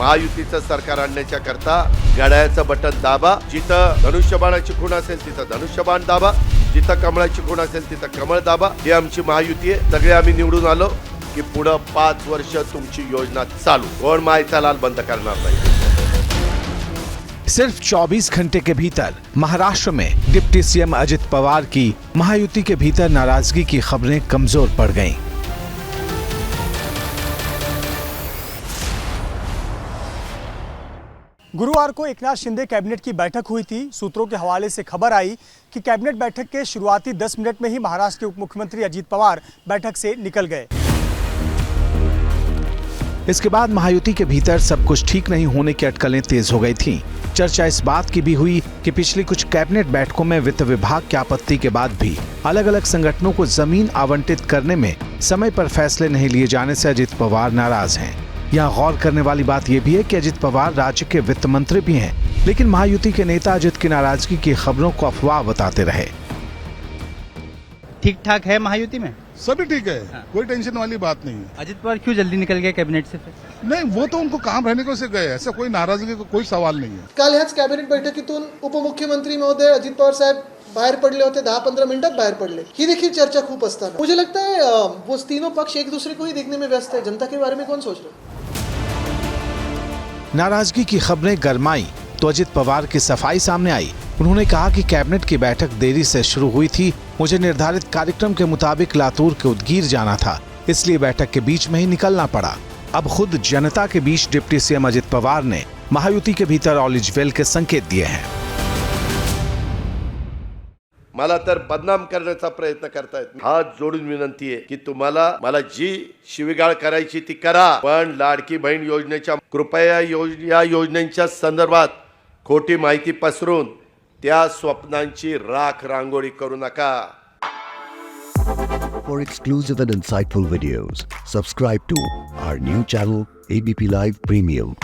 महायुतीचं सरकार आणण्याच्या करता घड्याळाचं बटन दाबा. जिथं धनुष्यबाणाची खूण असेल तिथं धनुष्यबाण दाबा, जिथं कमळाची खूण असेल तिथं कमळ दाबा. ही आमची महायुती आहे. सगळे आम्ही निवडून आलो की पुढं 5 वर्ष तुमची योजना चालू. कोण मायचा लाल बंद करणार नाही. सिर्फ 24 घंटे के भीतर महाराष्ट्र में डिप्टी सीएम अजित पवार की महायुति के भीतर नाराजगी की खबरें कमजोर पड़ गईं। गुरुवार को एकनाथ शिंदे कैबिनेट की बैठक हुई थी। सूत्रों के हवाले से खबर आई कि कैबिनेट बैठक के शुरुआती 10 मिनट में ही महाराष्ट्र के उप मुख्यमंत्री अजित पवार बैठक से निकल गए। इसके बाद महायुति के भीतर सब कुछ ठीक नहीं होने की अटकलें तेज हो गई थीं। चर्चा इस बात की भी हुई कि पिछली कुछ कैबिनेट बैठकों में वित्त विभाग की आपत्ति के बाद भी अलग अलग संगठनों को जमीन आवंटित करने में समय पर फैसले नहीं लिए जाने से अजित पवार नाराज हैं। यहाँ गौर करने वाली बात यह भी है कि अजित पवार राज्य के वित्त मंत्री भी हैं, लेकिन महायुति के नेता अजित की नाराजगी की खबरों को अफवाह बताते रहे। ठीक ठाक है महायुति में, सभी ठीक है। कोई टेंशन वाली बात नहीं है। अजित पवार क्यों जल्दी निकल गए कैबिनेट से फिर? नहीं, वो तो उनको काम रहने को से गए, ऐसा कोई नाराजगी का कोई सवाल नहीं है। काल ह्याच कॅबिनेट बैठकीतून उपमुख्यमंत्री महोदय अजित पवार साहेब बाहेर पडले होते, 10-15 मिनिटात बाहेर पडले। ही देखील चर्चा खूप असताना मुझे लगता है वो तीनों पक्ष एक दूसरे को ही देखने में व्यस्त है। जनता के बारे में कौन सोच रहा है? नाराजगी की खबरें गरमाई तो अजित पवार की सफाई सामने आई। उन्होंने कहा कि कैबिनेट की बैठक देरी से शुरू हुई थी। मुझे निर्धारित कार्यक्रम के मुताबिक लातूर के उदगीर जाना था, इसलिए बैठक के बीच में ही निकलना पड़ा। अब खुद जनता के बीच डिप्टी सीएम अजित पवार ने महायुति के भीतर ऑल इज वेल के संकेत दिए हैं। मला तर बदनाम करण्याचा प्रयत्न करतायत. हात जोडून विनंती आहे की तुम्हाला मला जी शिवीगाळ करायची ती करा, पण लाडकी बहीण योजनेच्या कृपया या योजनेच्या संदर्भात खोटी माहिती पसरून त्या स्वप्नांची राख रांगोळी करू नका. For exclusive and insightful videos, subscribe to our new channel ABP Live Premium.